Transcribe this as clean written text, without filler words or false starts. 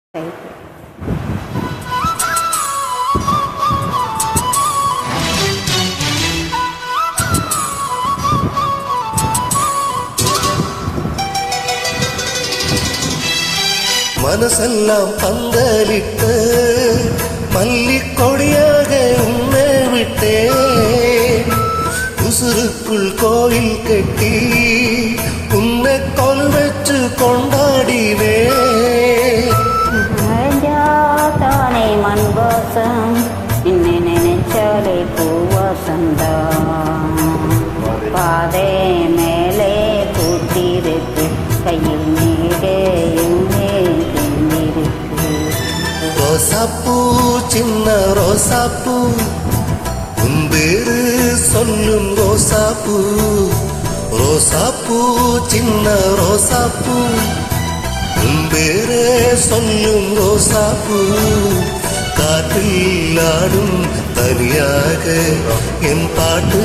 மனசெல்லாம் பந்தலிட்ட மல்லிக்கொடியாக உன்னை விட்டேன். உசுருக்குள் கோயில் கட்டி உன்னை கொல் வச்சு கொண்டாடினேன். தானே மண் வாசம் என்னை நினைச்சாலே பூவாசந்தான். பாதை மேலே பூத்திருக்கு கையில் நீடையும் இருக்கு. ரோசாப்பூ சின்ன ரோசாப்பூ உன் பேரு சொல்லும் ரோசாப்பூ. ரோசாப்பூ சின்ன ரோசாப்பூ உன் பேரே சொல்லும் ரோசாப்பூ. காற்றில் ஆடும் தனியாக என் பாட்டு